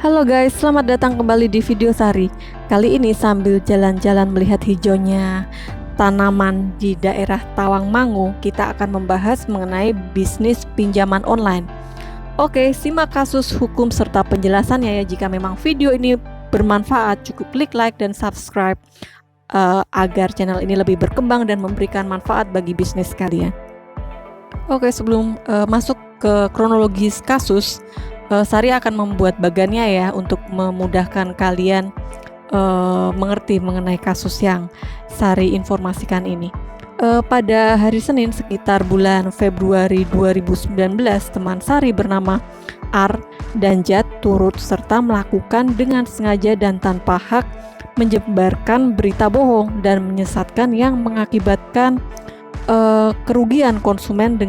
Halo guys, selamat datang kembali di video Sari. Kali ini sambil jalan-jalan melihat hijaunya tanaman di daerah Tawangmangu, kita akan membahas mengenai bisnis pinjaman online. Oke, simak kasus hukum serta penjelasannya ya. Jika memang video ini bermanfaat, cukup klik like dan subscribe agar channel ini lebih berkembang dan memberikan manfaat bagi bisnis kalian. Oke, sebelum masuk ke kronologis kasus, Sari akan membuat bagannya ya untuk memudahkan kalian mengerti mengenai kasus yang Sari informasikan ini. Pada hari Senin sekitar bulan Februari 2019, teman Sari bernama Ar dan Jat turut serta melakukan dengan sengaja dan tanpa hak menyebarkan berita bohong dan menyesatkan yang mengakibatkan kerugian konsumen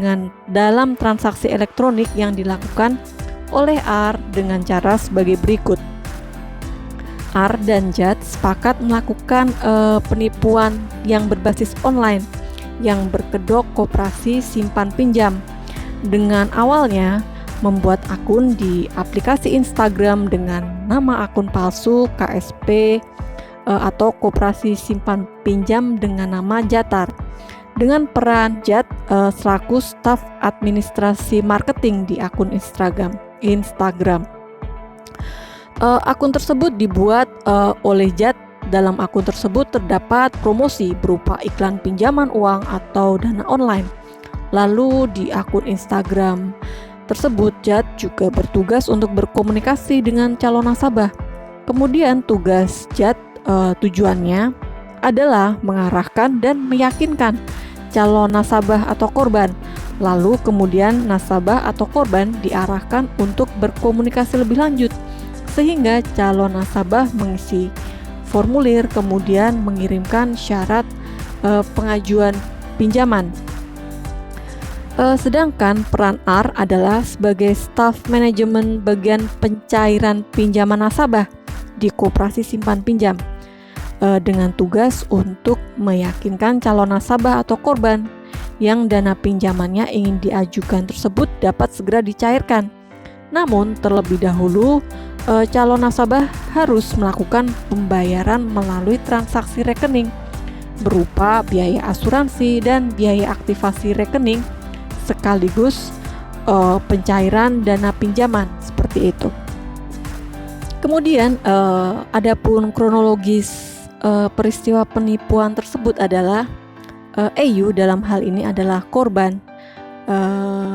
dalam transaksi elektronik yang dilakukan oleh Ar dengan cara sebagai berikut. Ar dan Jat sepakat melakukan penipuan yang berbasis online yang berkedok koperasi simpan pinjam dengan awalnya membuat akun di aplikasi Instagram dengan nama akun palsu KSP atau koperasi simpan pinjam dengan nama Jatar, dengan peran Jat selaku staf administrasi marketing di akun Instagram. Akun tersebut dibuat oleh Jat. Dalam akun tersebut terdapat promosi berupa iklan pinjaman uang atau dana online. Lalu di akun Instagram tersebut Jat juga bertugas untuk berkomunikasi dengan calon nasabah. Kemudian tugas Jat tujuannya adalah mengarahkan dan meyakinkan calon nasabah atau korban. Lalu kemudian nasabah atau korban diarahkan untuk berkomunikasi lebih lanjut sehingga calon nasabah mengisi formulir kemudian mengirimkan syarat pengajuan pinjaman. Sedangkan peran Ar adalah sebagai staf manajemen bagian pencairan pinjaman nasabah di koperasi simpan pinjam dengan tugas untuk meyakinkan calon nasabah atau korban yang dana pinjamannya ingin diajukan tersebut dapat segera dicairkan. Namun terlebih dahulu calon nasabah harus melakukan pembayaran melalui transaksi rekening berupa biaya asuransi dan biaya aktivasi rekening sekaligus pencairan dana pinjaman seperti itu. Kemudian adapun kronologis peristiwa penipuan tersebut adalah EU dalam hal ini adalah korban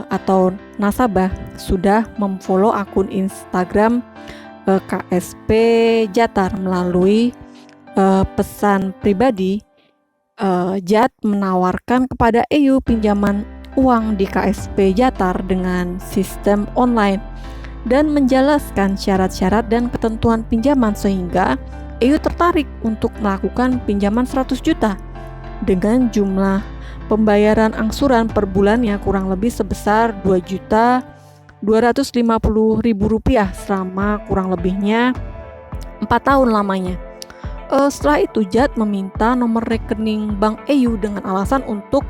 atau nasabah sudah memfollow akun Instagram KSP Jatar melalui pesan pribadi. Jat menawarkan kepada EU pinjaman uang di KSP Jatar dengan sistem online dan menjelaskan syarat-syarat dan ketentuan pinjaman sehingga EU tertarik untuk melakukan pinjaman 100 juta dengan jumlah pembayaran angsuran per bulannya kurang lebih sebesar Rp2.250.000 selama kurang lebihnya 4 tahun lamanya. Setelah itu Jat meminta nomor rekening Bank EU dengan alasan untuk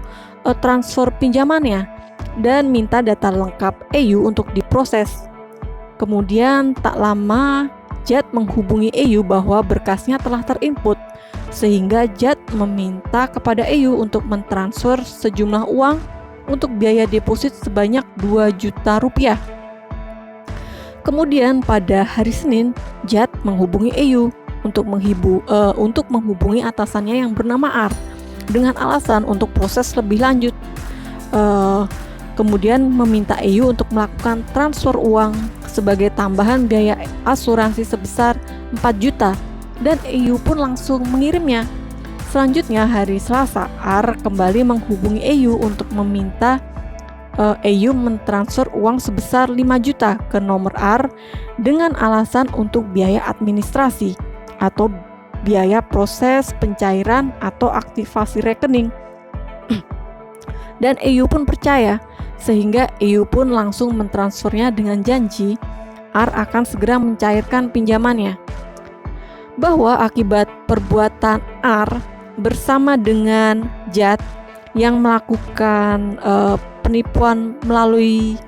transfer pinjamannya dan minta data lengkap EU untuk diproses. Kemudian tak lama Jat menghubungi EU bahwa berkasnya telah terinput sehingga Jat meminta kepada EU untuk mentransfer sejumlah uang untuk biaya deposit sebanyak Rp2 juta. Kemudian pada hari Senin Jat menghubungi EU untuk menghubungi atasannya yang bernama Ar dengan alasan untuk proses lebih lanjut. Kemudian meminta EU untuk melakukan transfer uang sebagai tambahan biaya asuransi sebesar 4 juta dan EU pun langsung mengirimnya. Selanjutnya hari Selasa Ar kembali menghubungi EU untuk meminta EU mentransfer uang sebesar 5 juta ke nomor Ar dengan alasan untuk biaya administrasi atau biaya proses pencairan atau aktivasi rekening. Dan EU pun percaya sehingga EU pun langsung mentransfernya dengan janji Ar akan segera mencairkan pinjamannya. Bahwa akibat perbuatan Ar bersama dengan Jat yang melakukan penipuan melalui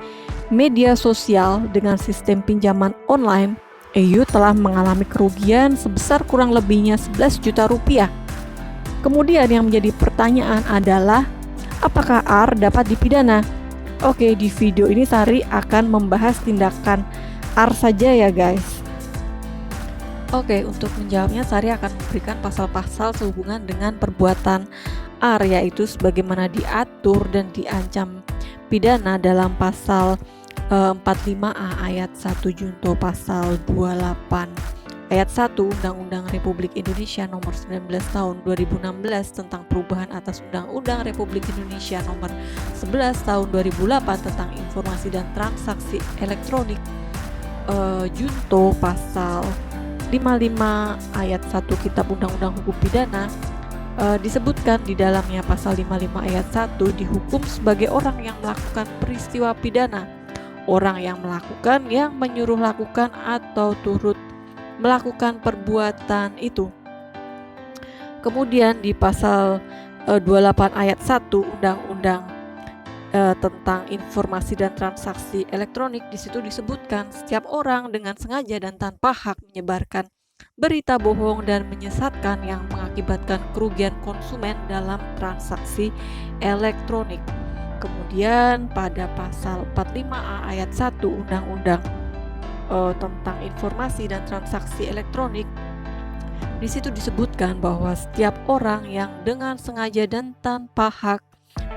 media sosial dengan sistem pinjaman online, EU telah mengalami kerugian sebesar kurang lebihnya 11 juta rupiah. Kemudian yang menjadi pertanyaan adalah, apakah R dapat dipidana? Oke, di video ini Sari akan membahas tindakan R saja ya guys. Oke, untuk menjawabnya Sari akan memberikan pasal-pasal sehubungan dengan perbuatan R, yaitu sebagaimana diatur dan diancam pidana dalam pasal 45A ayat 1 junto pasal 28 ayat 1 Undang-Undang Republik Indonesia Nomor 19 Tahun 2016 tentang perubahan atas Undang-Undang Republik Indonesia Nomor 11 Tahun 2008 tentang informasi dan transaksi elektronik, junto pasal 55 ayat 1 Kitab Undang-Undang Hukum Pidana, disebutkan di dalamnya pasal 55 ayat 1 dihukum sebagai orang yang melakukan peristiwa pidana, orang yang melakukan, yang menyuruh lakukan atau turut melakukan perbuatan itu. Kemudian di pasal 28 ayat 1 Undang-Undang tentang informasi dan transaksi elektronik, di situ disebutkan setiap orang dengan sengaja dan tanpa hak menyebarkan berita bohong dan menyesatkan yang mengakibatkan kerugian konsumen dalam transaksi elektronik. Kemudian pada pasal 45A ayat 1 Undang-Undang tentang informasi dan transaksi elektronik, di situ disebutkan bahwa setiap orang yang dengan sengaja dan tanpa hak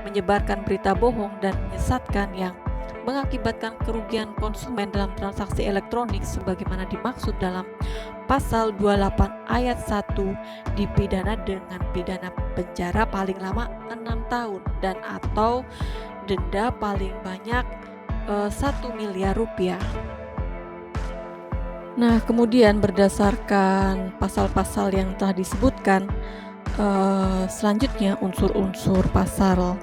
menyebarkan berita bohong dan menyesatkan yang mengakibatkan kerugian konsumen dalam transaksi elektronik sebagaimana dimaksud dalam pasal 28 ayat 1 dipidana dengan pidana penjara paling lama 6 tahun dan atau denda paling banyak 1 miliar rupiah. Nah, kemudian berdasarkan pasal-pasal yang telah disebutkan, selanjutnya unsur-unsur pasal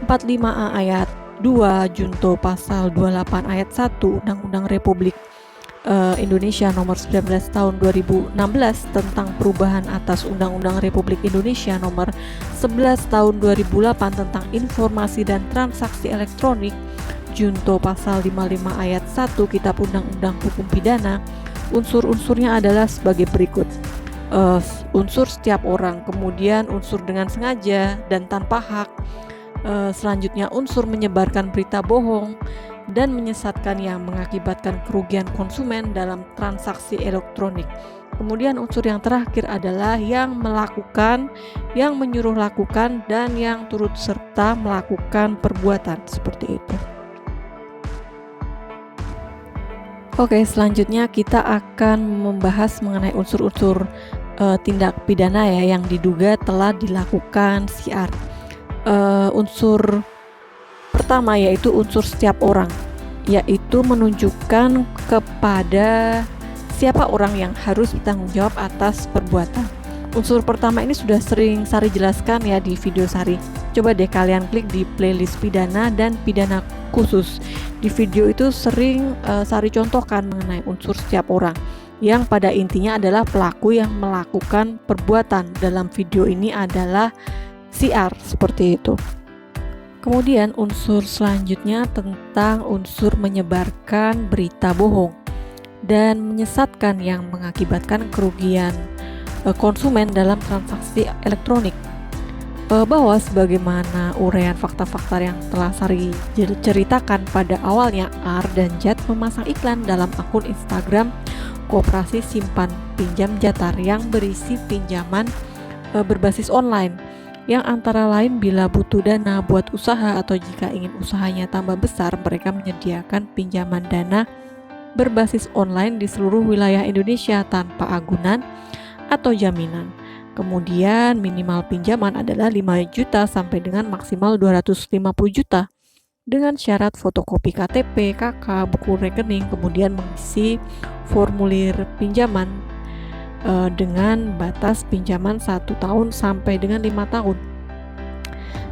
45A ayat 2 junto pasal 28 ayat 1 Undang-Undang Republik Indonesia Nomor 19 Tahun 2016 tentang perubahan atas Undang-Undang Republik Indonesia Nomor 11 Tahun 2008 tentang informasi dan transaksi elektronik, junto pasal 55 ayat 1 Kitab Undang-Undang Hukum Pidana. Unsur-unsurnya adalah sebagai berikut. Unsur setiap orang, kemudian unsur dengan sengaja dan tanpa hak, selanjutnya unsur menyebarkan berita bohong dan menyesatkan yang mengakibatkan kerugian konsumen dalam transaksi elektronik. Kemudian unsur yang terakhir adalah yang melakukan, yang menyuruh lakukan, dan yang turut serta melakukan perbuatan seperti itu. Oke, selanjutnya kita akan membahas mengenai unsur-unsur tindak pidana ya yang diduga telah dilakukan si R. Unsur pertama yaitu unsur setiap orang, yaitu menunjukkan kepada siapa orang yang harus bertanggung jawab atas perbuatan. Unsur pertama ini sudah sering Sari jelaskan ya di video Sari. Coba deh kalian klik di playlist pidana dan pidana khusus. Di video itu sering Sari contohkan mengenai unsur setiap orang, yang pada intinya adalah pelaku yang melakukan perbuatan. Dalam video ini adalah si R, seperti itu. Kemudian unsur selanjutnya tentang unsur menyebarkan berita bohong dan menyesatkan yang mengakibatkan kerugian konsumen dalam transaksi elektronik. Bahwa sebagaimana uraian fakta-fakta yang telah Sari ceritakan pada awalnya, R dan Jat memasang iklan dalam akun Instagram Koperasi Simpan Pinjam Jatar yang berisi pinjaman berbasis online, yang antara lain bila butuh dana buat usaha atau jika ingin usahanya tambah besar, mereka menyediakan pinjaman dana berbasis online di seluruh wilayah Indonesia tanpa agunan atau jaminan. Kemudian minimal pinjaman adalah 5 juta sampai dengan maksimal 250 juta dengan syarat fotokopi KTP, KK, buku rekening, kemudian mengisi formulir pinjaman dengan batas pinjaman 1 tahun sampai dengan 5 tahun.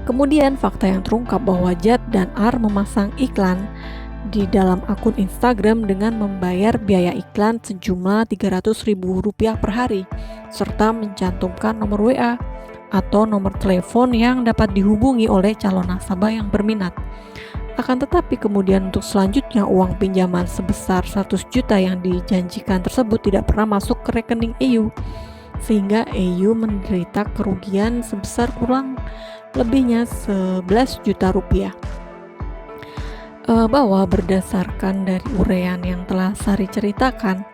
Kemudian fakta yang terungkap bahwa Jat dan R memasang iklan di dalam akun Instagram dengan membayar biaya iklan sejumlah Rp300.000 per hari, serta mencantumkan nomor WA atau nomor telepon yang dapat dihubungi oleh calon nasabah yang berminat. Akan tetapi kemudian untuk selanjutnya uang pinjaman sebesar 100 juta yang dijanjikan tersebut tidak pernah masuk ke rekening EU, sehingga EU menderita kerugian sebesar kurang lebihnya 11 juta rupiah. Bahwa berdasarkan dari uraian yang telah Sari ceritakan,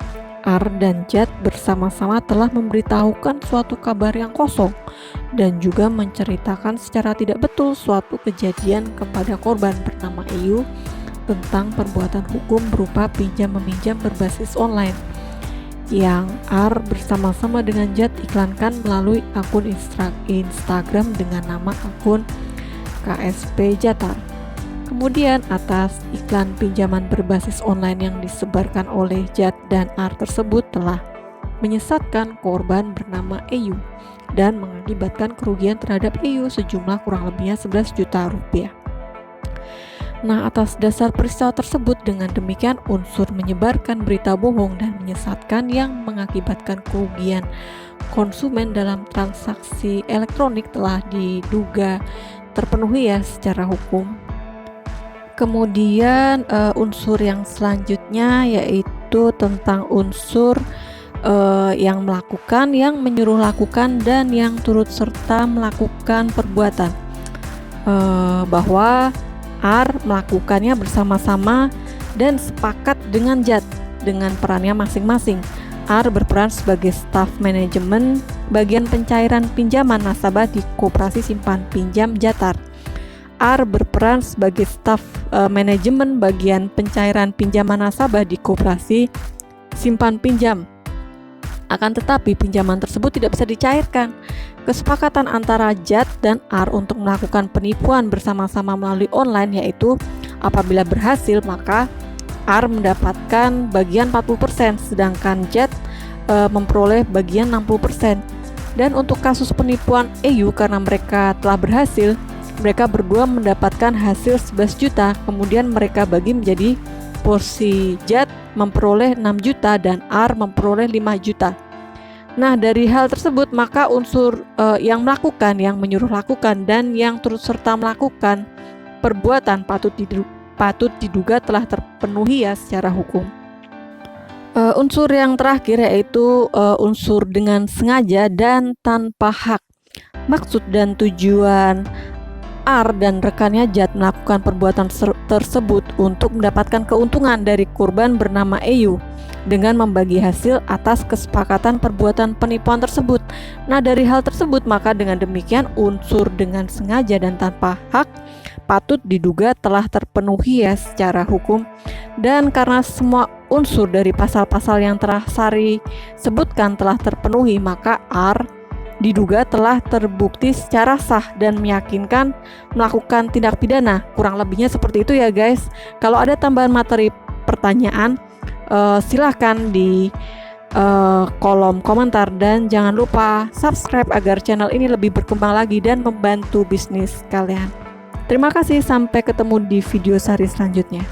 R dan Jad bersama-sama telah memberitahukan suatu kabar yang kosong dan juga menceritakan secara tidak betul suatu kejadian kepada korban bernama EU tentang perbuatan hukum berupa pinjam-meminjam berbasis online yang R bersama-sama dengan Jad iklankan melalui akun Instagram dengan nama akun KSP Jatar. Kemudian atas iklan pinjaman berbasis online yang disebarkan oleh Jad dan R tersebut telah menyesatkan korban bernama EU dan mengakibatkan kerugian terhadap EU sejumlah kurang lebihnya 11 juta rupiah. Nah, atas dasar peristiwa tersebut dengan demikian unsur menyebarkan berita bohong dan menyesatkan yang mengakibatkan kerugian konsumen dalam transaksi elektronik telah diduga terpenuhi ya secara hukum. Kemudian unsur yang selanjutnya yaitu tentang unsur yang melakukan, yang menyuruh lakukan, dan yang turut serta melakukan perbuatan. Bahwa R melakukannya bersama-sama dan sepakat dengan Jad dengan perannya masing-masing. R berperan sebagai staf manajemen bagian pencairan pinjaman nasabah di Koperasi Simpan Pinjam Jatar. R berperan sebagai staf manajemen bagian pencairan pinjaman nasabah di Koperasi Simpan Pinjam. Akan tetapi pinjaman tersebut tidak bisa dicairkan. Kesepakatan antara Jad dan R untuk melakukan penipuan bersama-sama melalui online yaitu apabila berhasil maka R mendapatkan bagian 40%, sedangkan Jad memperoleh bagian 60%. Dan untuk kasus penipuan EU karena mereka telah berhasil, mereka berdua mendapatkan hasil 11 juta, kemudian mereka bagi menjadi porsi Jad memperoleh 6 juta dan R memperoleh 5 juta. Nah, dari hal tersebut maka unsur yang melakukan, yang menyuruh lakukan, dan yang turut serta melakukan perbuatan patut diduga telah terpenuhi ya secara hukum. Unsur yang terakhir yaitu unsur dengan sengaja dan tanpa hak. Maksud dan tujuan R dan rekannya Jad melakukan perbuatan tersebut untuk mendapatkan keuntungan dari korban bernama EU dengan membagi hasil atas kesepakatan perbuatan penipuan tersebut. Nah, dari hal tersebut maka dengan demikian unsur dengan sengaja dan tanpa hak patut diduga telah terpenuhi ya secara hukum. Dan karena semua unsur dari pasal-pasal yang telah Sari sebutkan telah terpenuhi, maka R diduga telah terbukti secara sah dan meyakinkan melakukan tindak pidana. Kurang lebihnya seperti itu ya guys. Kalau ada tambahan materi pertanyaan silahkan di kolom komentar, dan jangan lupa subscribe agar channel ini lebih berkembang lagi dan membantu bisnis kalian. Terima kasih, sampai ketemu di video Sari selanjutnya.